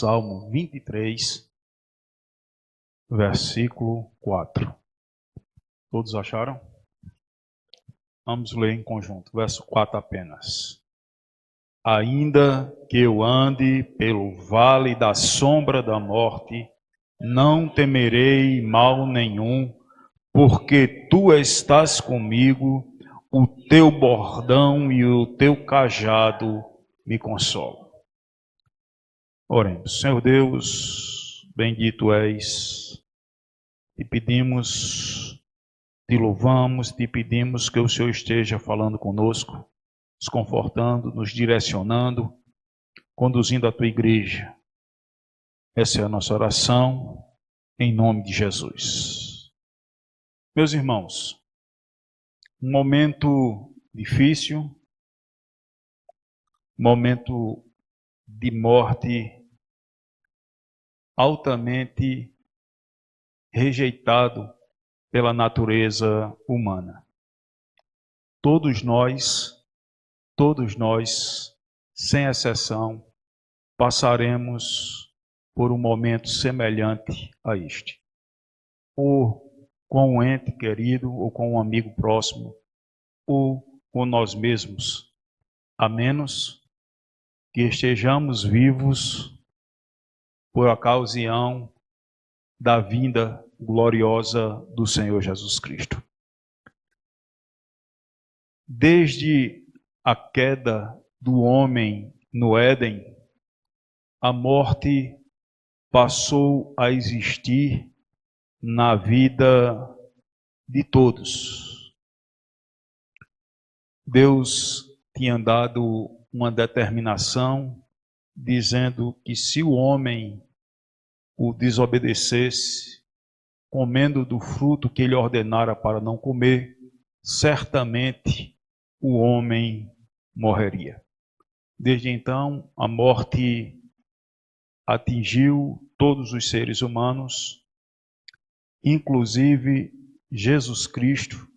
Salmo 23, versículo 4. Todos acharam? Vamos ler em conjunto, verso 4 apenas. Ainda que eu ande pelo vale da sombra da morte, não temerei mal nenhum, porque tu estás comigo, o teu bordão e o teu cajado me consolam. Oremos. Senhor Deus, bendito és, te pedimos, te louvamos, te pedimos que o Senhor esteja falando conosco, nos confortando, nos direcionando, conduzindo a tua igreja. Essa é a nossa oração, em nome de Jesus. Meus irmãos, um momento difícil, momento de morte altamente rejeitado pela natureza humana. Todos nós, sem exceção, passaremos por um momento semelhante a este. Ou com um ente querido, ou com um amigo próximo, ou com nós mesmos, a menos que estejamos vivos por ocasião da vinda gloriosa do Senhor Jesus Cristo. Desde a queda do homem no Éden, a morte passou a existir na vida de todos. Deus tinha dado uma determinação dizendo que se o homem o desobedecesse, comendo do fruto que ele ordenara para não comer, certamente o homem morreria. Desde então, a morte atingiu todos os seres humanos, inclusive Jesus Cristo,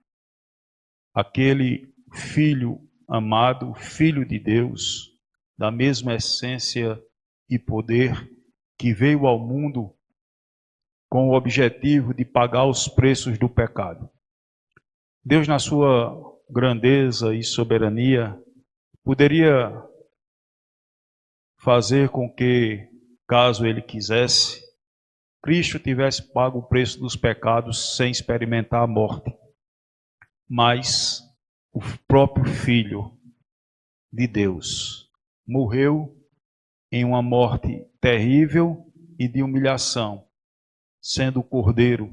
aquele Filho amado, Filho de Deus, da mesma essência e poder, que veio ao mundo com o objetivo de pagar os preços do pecado. Deus, na sua grandeza e soberania, poderia fazer com que, caso Ele quisesse, Cristo tivesse pago o preço dos pecados sem experimentar a morte. Mas o próprio Filho de Deus morreu em uma morte terrível e de humilhação, sendo o Cordeiro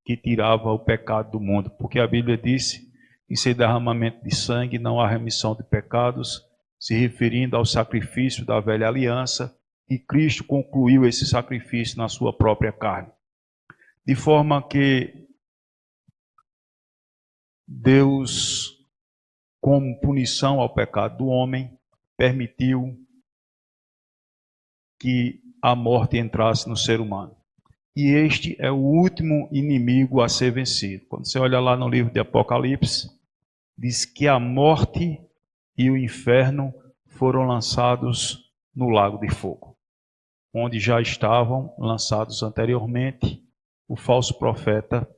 que tirava o pecado do mundo. Porque a Bíblia disse que sem derramamento de sangue não há remissão de pecados, se referindo ao sacrifício da velha aliança, e Cristo concluiu esse sacrifício na sua própria carne. De forma que Deus, como punição ao pecado do homem, permitiu que a morte entrasse no ser humano. E este é o último inimigo a ser vencido. Quando você olha lá no livro de Apocalipse, diz que a morte e o inferno foram lançados no lago de fogo, onde já estavam lançados anteriormente o falso profeta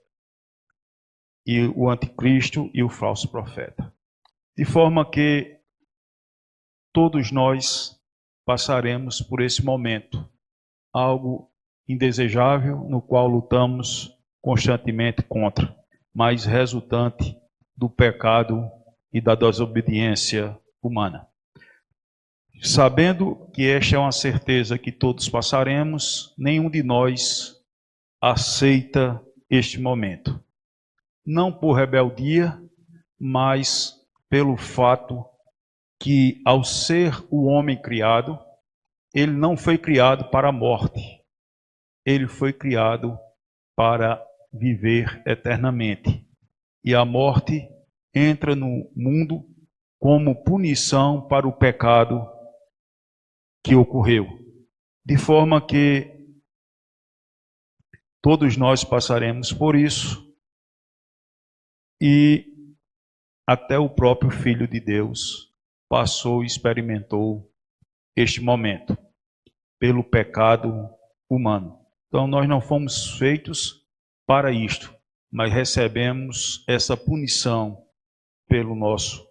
e o anticristo e o falso profeta. De forma que todos nós passaremos por esse momento, algo indesejável, no qual lutamos constantemente contra, mas resultante do pecado e da desobediência humana. Sabendo que esta é uma certeza que todos passaremos, nenhum de nós aceita este momento. Não por rebeldia, mas pelo fato que, ao ser o homem criado, ele não foi criado para a morte. Ele foi criado para viver eternamente. E a morte entra no mundo como punição para o pecado que ocorreu. De forma que todos nós passaremos por isso, e até o próprio Filho de Deus passou e experimentou este momento. pelo pecado humano. Então nós não fomos feitos para isto, mas recebemos essa punição pelo nosso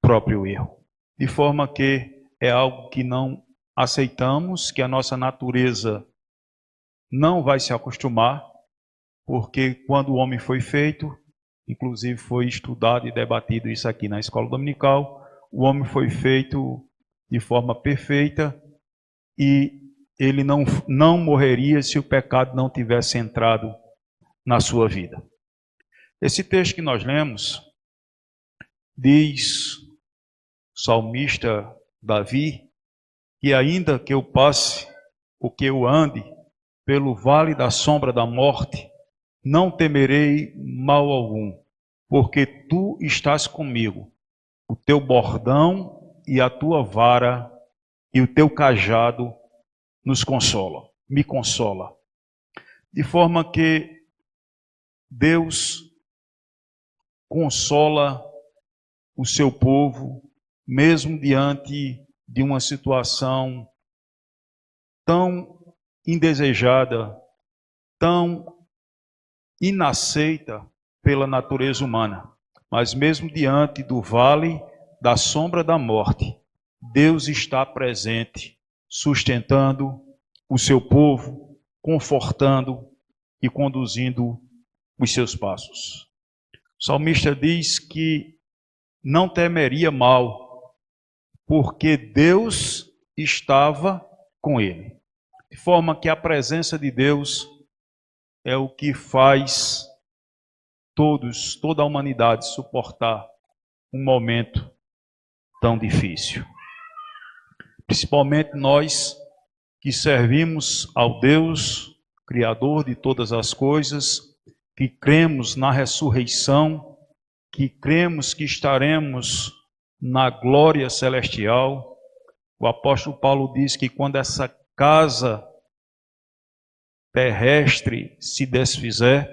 próprio erro. De forma que é algo que não aceitamos, que a nossa natureza não vai se acostumar, porque quando o homem foi feito, inclusive foi estudado e debatido isso aqui na escola dominical, o homem foi feito de forma perfeita e ele não morreria se o pecado não tivesse entrado na sua vida. Esse texto que nós lemos diz o salmista Davi que ainda que eu passe, ou que eu ande pelo vale da sombra da morte, não temerei mal algum, porque tu estás comigo. O teu bordão e a tua vara e o teu cajado nos consolam, me consola. De forma que Deus consola o seu povo, mesmo diante de uma situação tão indesejada, tão inaceita pela natureza humana. Mas mesmo diante do vale da sombra da morte, Deus está presente, sustentando o seu povo, confortando e conduzindo os seus passos. O salmista diz que não temeria mal, porque Deus estava com ele. De forma que a presença de Deus é o que faz toda a humanidade suportar um momento tão difícil. Principalmente nós que servimos ao Deus, Criador de todas as coisas, que cremos na ressurreição, que cremos que estaremos na glória celestial. O apóstolo Paulo diz que quando essa casa terrestre se desfizer,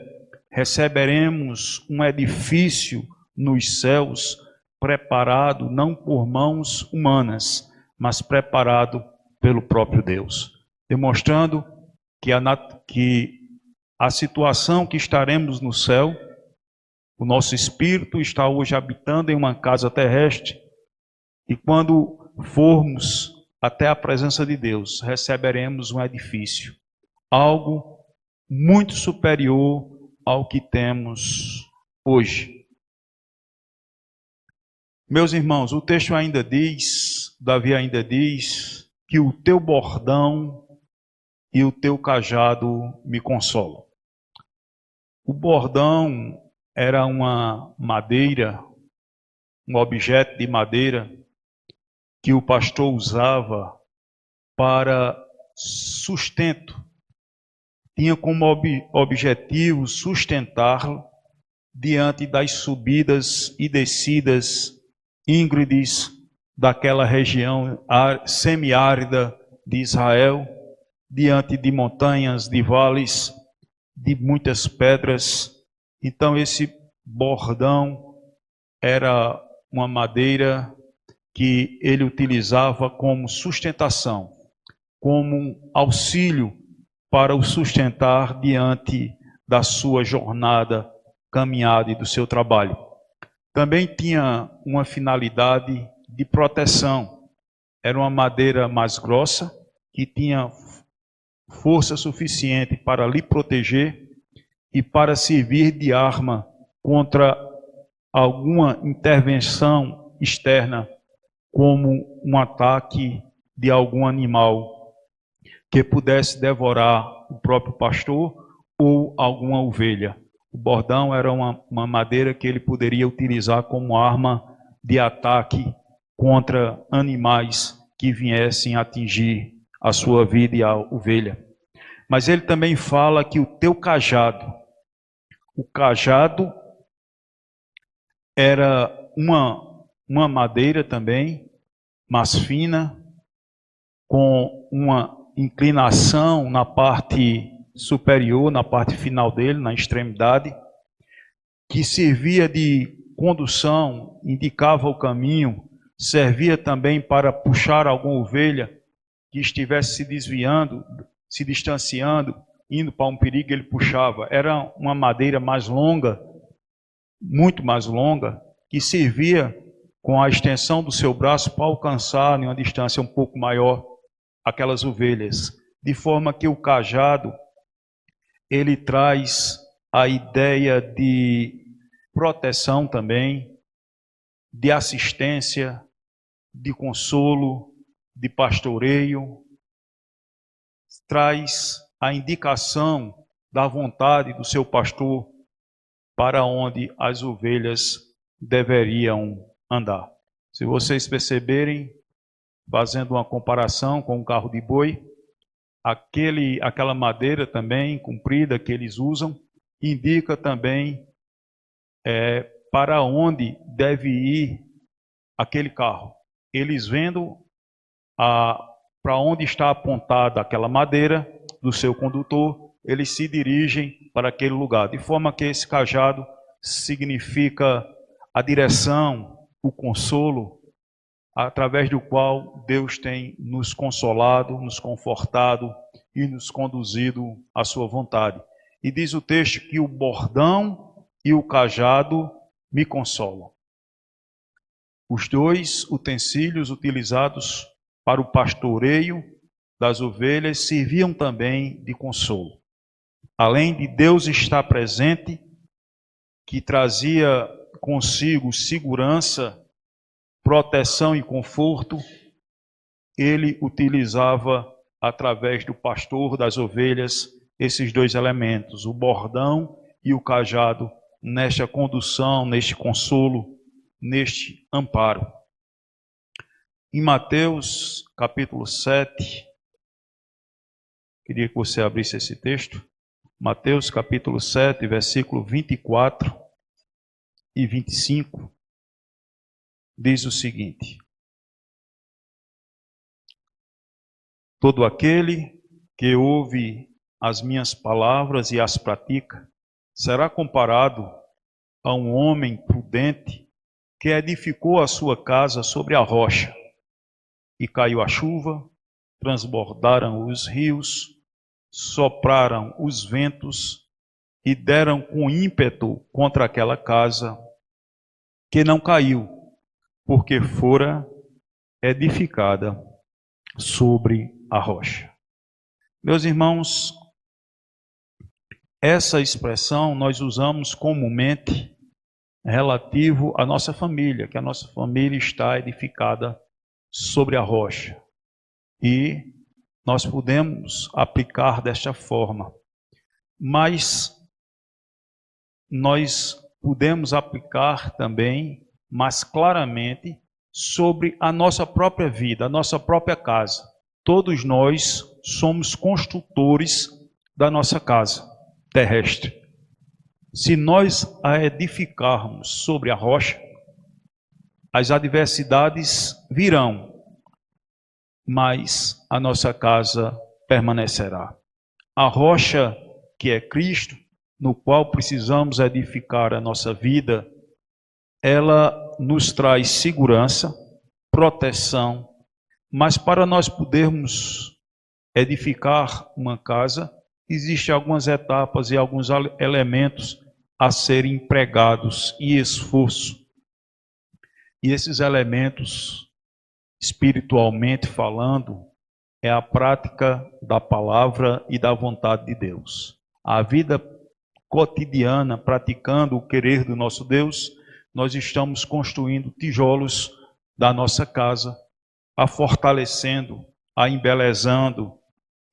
receberemos um edifício nos céus preparado não por mãos humanas, mas preparado pelo próprio Deus, demonstrando que a situação que estaremos no céu, o nosso espírito está hoje habitando em uma casa terrestre, e quando formos até a presença de Deus, receberemos um edifício, algo muito superior ao que temos hoje. Meus irmãos, o texto ainda diz, Davi ainda diz, que o teu bordão e o teu cajado me consolam. O bordão era uma madeira, um objeto de madeira que o pastor usava para sustento. Tinha como objetivo sustentá-lo diante das subidas e descidas íngredes daquela região semiárida de Israel, diante de montanhas, de vales, de muitas pedras. Então esse bordão era uma madeira que ele utilizava como sustentação, como auxílio para o sustentar diante da sua jornada, caminhada e do seu trabalho. Também tinha uma finalidade de proteção. Era uma madeira mais grossa, que tinha força suficiente para lhe proteger e para servir de arma contra alguma intervenção externa, como um ataque de algum animal que pudesse devorar o próprio pastor ou alguma ovelha. O bordão era uma madeira que ele poderia utilizar como arma de ataque contra animais que viessem atingir a sua vida e a ovelha. Mas ele também fala que o teu cajado, o cajado era uma madeira também, mais fina, com uma inclinação na parte superior, na parte final dele, na extremidade, que servia de condução, indicava o caminho, servia também para puxar alguma ovelha que estivesse se desviando, se distanciando, indo para um perigo, ele puxava. Era uma madeira mais longa, muito mais longa, que servia com a extensão do seu braço para alcançar em uma distância um pouco maior aquelas ovelhas. De forma que o cajado, ele traz a ideia de proteção também, de assistência, de consolo, de pastoreio, traz a indicação da vontade do seu pastor para onde as ovelhas deveriam andar. Se vocês perceberem, fazendo uma comparação com um carro de boi, aquela madeira também comprida que eles usam, indica também para onde deve ir aquele carro. Eles vendo para onde está apontada aquela madeira do seu condutor, eles se dirigem para aquele lugar. De forma que esse cajado significa a direção, o consolo, através do qual Deus tem nos consolado, nos confortado e nos conduzido à sua vontade. E diz o texto que o bordão e o cajado me consolam. Os dois utensílios utilizados para o pastoreio das ovelhas serviam também de consolo. Além de Deus estar presente, que trazia consigo segurança, proteção e conforto, ele utilizava, através do pastor das ovelhas, esses dois elementos, o bordão e o cajado, nesta condução, neste consolo, neste amparo. Em Mateus capítulo 7, queria que você abrisse esse texto. Mateus capítulo 7, versículo 24 e 25, diz o seguinte: todo aquele que ouve as minhas palavras e as pratica, será comparado a um homem prudente que edificou a sua casa sobre a rocha. E caiu a chuva, transbordaram os rios, sopraram os ventos e deram com ímpeto contra aquela casa, que não caiu, porque fora edificada sobre a rocha. Meus irmãos, essa expressão nós usamos comumente relativo à nossa família, que a nossa família está edificada sobre a rocha. E nós podemos aplicar desta forma. Mas nós podemos aplicar também, mais claramente, sobre a nossa própria vida, a nossa própria casa. Todos nós somos construtores da nossa casa terrestre. Se nós a edificarmos sobre a rocha, as adversidades virão, mas a nossa casa permanecerá. A rocha que é Cristo, no qual precisamos edificar a nossa vida, ela nos traz segurança, proteção, mas para nós podermos edificar uma casa, existem algumas etapas e alguns elementos a serem empregados e esforço. E esses elementos, espiritualmente falando, é a prática da palavra e da vontade de Deus. A vida cotidiana, praticando o querer do nosso Deus, nós estamos construindo tijolos da nossa casa, a fortalecendo, a embelezando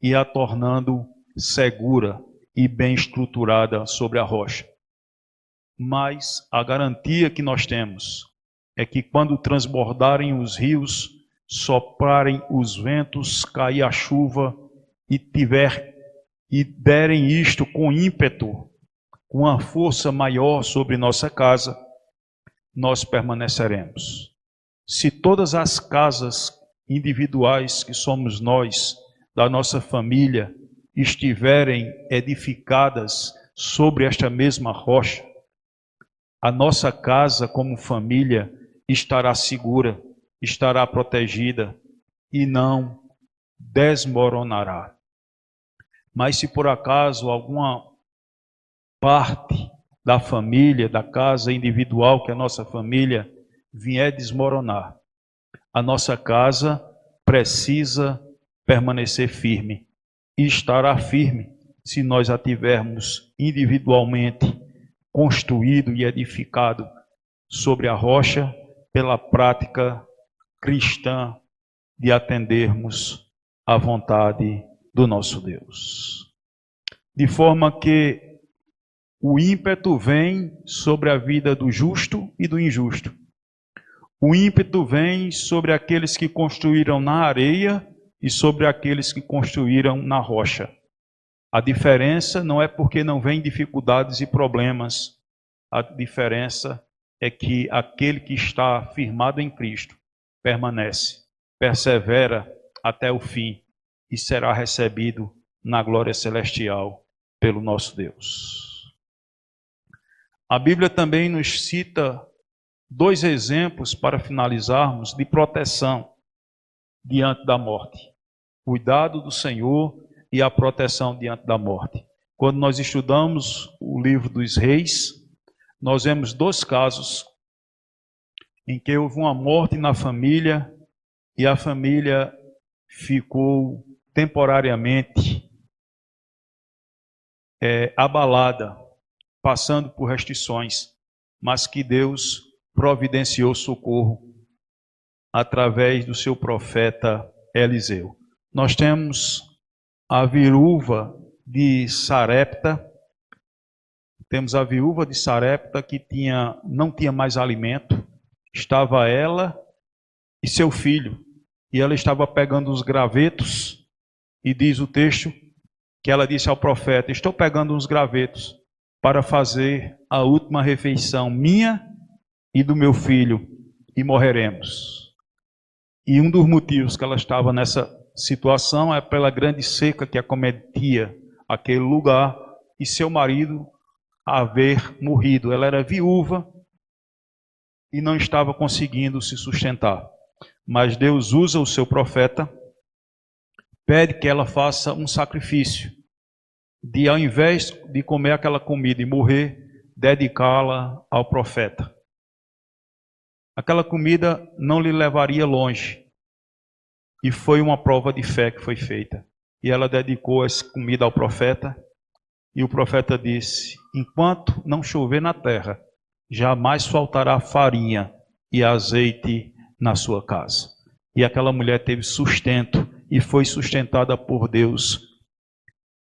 e a tornando segura e bem estruturada sobre a rocha. Mas a garantia que nós temos é que quando transbordarem os rios, soprarem os ventos, cair a chuva e derem isto com ímpeto, com uma força maior sobre nossa casa, nós permaneceremos. Se todas as casas individuais que somos nós, da nossa família, estiverem edificadas sobre esta mesma rocha, a nossa casa como família estará segura, estará protegida e não desmoronará. Mas se por acaso alguma parte da família, da casa individual, que é a nossa família, vier desmoronar, a nossa casa precisa permanecer firme. E estará firme se nós a tivermos individualmente construído e edificado sobre a rocha pela prática cristã de atendermos à vontade do nosso Deus. De forma que o ímpeto vem sobre a vida do justo e do injusto. O ímpeto vem sobre aqueles que construíram na areia e sobre aqueles que construíram na rocha. A diferença não é porque não vem dificuldades e problemas. A diferença é que aquele que está firmado em Cristo permanece, persevera até o fim e será recebido na glória celestial pelo nosso Deus. A Bíblia também nos cita 2 exemplos para finalizarmos de proteção diante da morte. Cuidado do Senhor e a proteção diante da morte. Quando nós estudamos o livro dos Reis, nós vemos 2 casos em que houve uma morte na família e a família ficou temporariamente abalada, passando por restrições, mas que Deus providenciou socorro através do seu profeta Eliseu. Nós temos a viúva de Sarepta, que não tinha mais alimento, estava ela e seu filho, e ela estava pegando os gravetos, e diz o texto que ela disse ao profeta: estou pegando uns gravetos para fazer a última refeição minha e do meu filho, e morreremos. E um dos motivos que ela estava nessa situação é pela grande seca que acometia aquele lugar e seu marido haver morrido. Ela era viúva e não estava conseguindo se sustentar. Mas Deus usa o seu profeta, pede que ela faça um sacrifício, de ao invés de comer aquela comida e morrer, dedicá-la ao profeta. Aquela comida não lhe levaria longe. E foi uma prova de fé que foi feita. E ela dedicou essa comida ao profeta. E o profeta disse: enquanto não chover na terra, jamais faltará farinha e azeite na sua casa. E aquela mulher teve sustento e foi sustentada por Deus.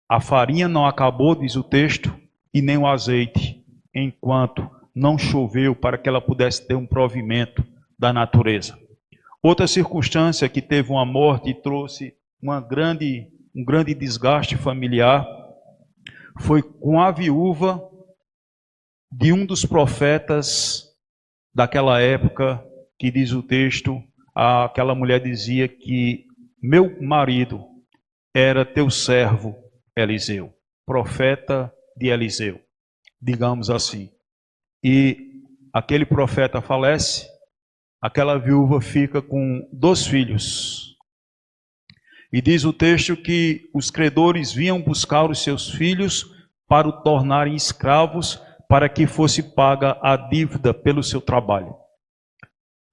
A farinha não acabou, diz o texto, e nem o azeite, enquanto não choveu para que ela pudesse ter um provimento da natureza. Outra circunstância que teve uma morte e trouxe um grande desgaste familiar foi com a viúva de um dos profetas daquela época, que diz o texto, aquela mulher dizia que meu marido era teu servo Eliseu, profeta de Eliseu, digamos assim. E aquele profeta falece, aquela viúva fica com 2 filhos. E diz o texto que os credores vinham buscar os seus filhos para o tornarem escravos, para que fosse paga a dívida pelo seu trabalho.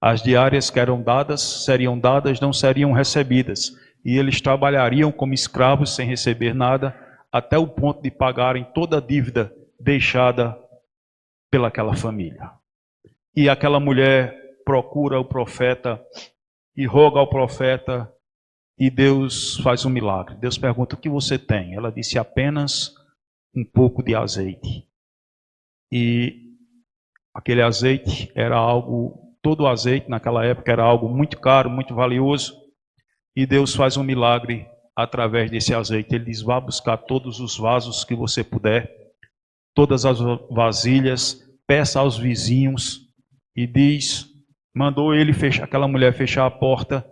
As diárias que eram dadas, seriam dadas, não seriam recebidas. E eles trabalhariam como escravos sem receber nada, até o ponto de pagarem toda a dívida deixada pelaquela família. E aquela mulher procura o profeta e roga ao profeta, e Deus faz um milagre. Deus pergunta: o que você tem? Ela disse: apenas um pouco de azeite. E aquele azeite era algo, todo o azeite naquela época era algo muito caro, muito valioso. E Deus faz um milagre através desse azeite. Ele diz: vá buscar todos os vasos que você puder, todas as vasilhas, peça aos vizinhos. E diz, mandou ele fechar, aquela mulher fechar a porta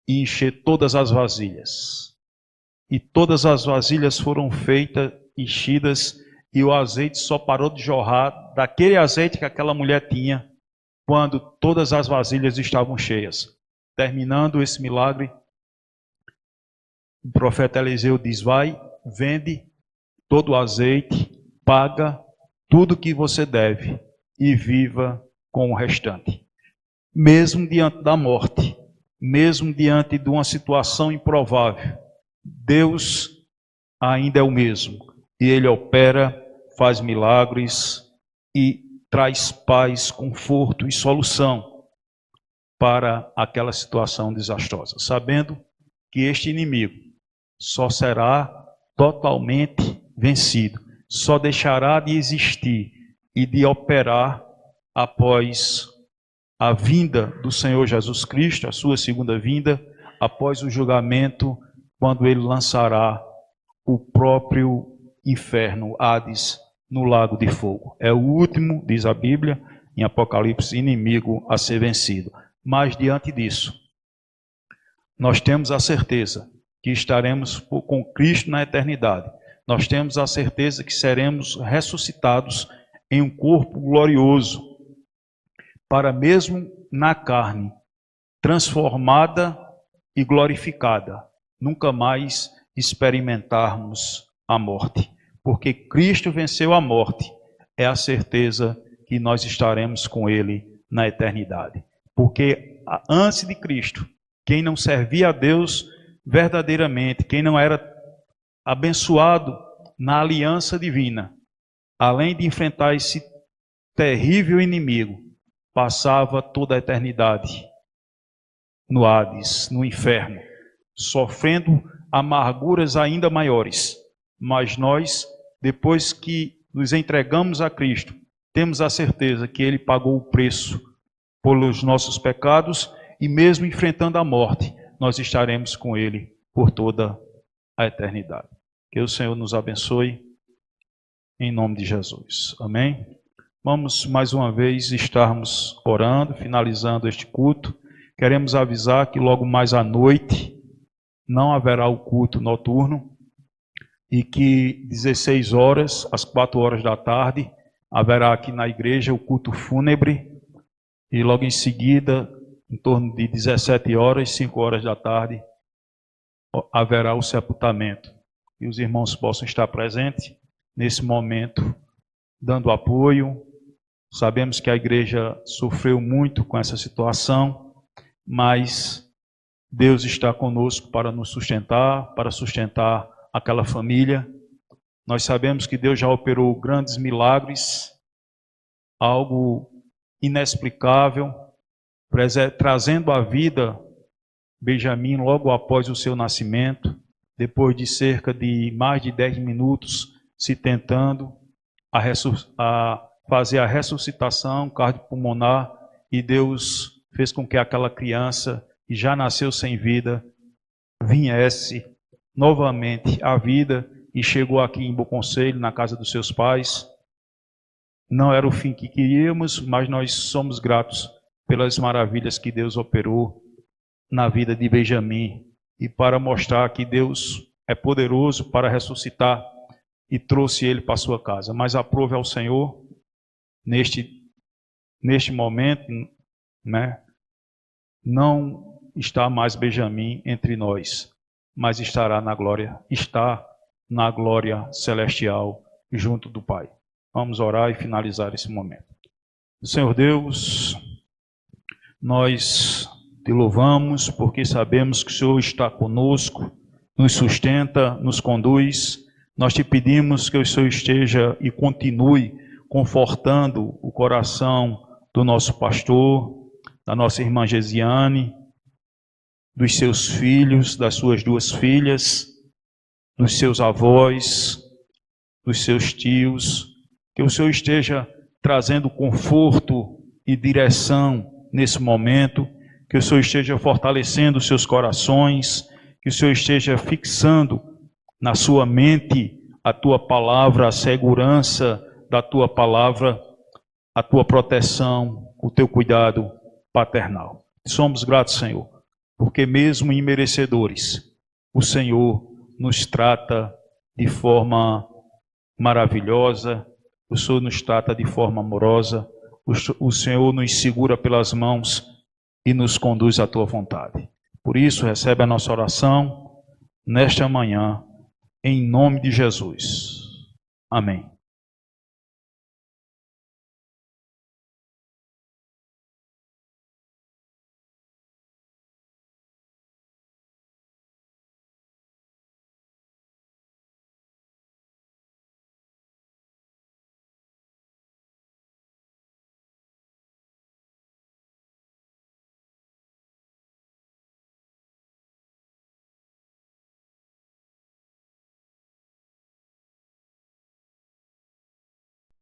e encher todas as vasilhas. E todas as vasilhas foram feitas, enchidas, e o azeite só parou de jorrar daquele azeite que aquela mulher tinha, quando todas as vasilhas estavam cheias. Terminando esse milagre, O profeta Eliseu diz: vai, vende todo o azeite, paga tudo que você deve e viva com o restante. Mesmo diante da morte, mesmo diante de uma situação improvável, Deus ainda é o mesmo. E Ele opera, faz milagres e traz paz, conforto e solução para aquela situação desastrosa, sabendo que este inimigo só será totalmente vencido, só deixará de existir e de operar após a vinda do Senhor Jesus Cristo, a sua segunda vinda, após o julgamento, quando ele lançará o próprio inferno, Hades, no lago de fogo. É o último, diz a Bíblia, em Apocalipse, inimigo a ser vencido. Mas diante disso, nós temos a certeza que estaremos com Cristo na eternidade. Nós temos a certeza que seremos ressuscitados em um corpo glorioso, para mesmo na carne, transformada e glorificada, nunca mais experimentarmos a morte. Porque Cristo venceu a morte, é a certeza que nós estaremos com Ele na eternidade. Porque antes de Cristo, quem não servia a Deus verdadeiramente, quem não era abençoado na aliança divina, além de enfrentar esse terrível inimigo, passava toda a eternidade no Hades, no inferno, sofrendo amarguras ainda maiores. Mas nós, depois que nos entregamos a Cristo, temos a certeza que Ele pagou o preço pelos nossos pecados e mesmo enfrentando a morte, nós estaremos com Ele por toda a eternidade. Que o Senhor nos abençoe, em nome de Jesus. Amém? Vamos mais uma vez estarmos orando, finalizando este culto. Queremos avisar que logo mais à noite não haverá o culto noturno e que 16 horas, às 4 horas da tarde, haverá aqui na igreja o culto fúnebre e logo em seguida, em torno de 17 horas, 5 horas da tarde, haverá o sepultamento. E os irmãos possam estar presentes nesse momento, dando apoio. Sabemos que a igreja sofreu muito com essa situação, mas Deus está conosco para nos sustentar, para sustentar aquela família. Nós sabemos que Deus já operou grandes milagres, algo inexplicável, trazendo à vida Benjamim logo após o seu nascimento, depois de cerca de mais de 10 minutos se tentando a fazer a ressuscitação cardiopulmonar, e Deus fez com que aquela criança, que já nasceu sem vida, viesse novamente à vida e chegou aqui em Bom Conselho, na casa dos seus pais. Não era o fim que queríamos, mas nós somos gratos pelas maravilhas que Deus operou na vida de Benjamim e para mostrar que Deus é poderoso para ressuscitar, e trouxe ele para a sua casa. Mas aprove ao Senhor, neste momento, né, não está mais Benjamim entre nós, mas está na glória celestial junto do Pai. Vamos orar e finalizar esse momento. Senhor Deus, nós te louvamos porque sabemos que o Senhor está conosco, nos sustenta, nos conduz. Nós te pedimos que o Senhor esteja e continue confortando o coração do nosso pastor, da nossa irmã Gesiane, dos seus filhos, das suas 2 filhas, dos seus avós, dos seus tios. Que o Senhor esteja trazendo conforto e direção nesse momento, que o Senhor esteja fortalecendo os seus corações, que o Senhor esteja fixando na sua mente a tua palavra, a segurança da tua palavra, a tua proteção, o teu cuidado paternal. Somos gratos, Senhor, porque mesmo imerecedores, o Senhor nos trata de forma maravilhosa, o Senhor nos trata de forma amorosa, o Senhor nos segura pelas mãos e nos conduz à tua vontade. Por isso, recebe a nossa oração nesta manhã, em nome de Jesus. Amém.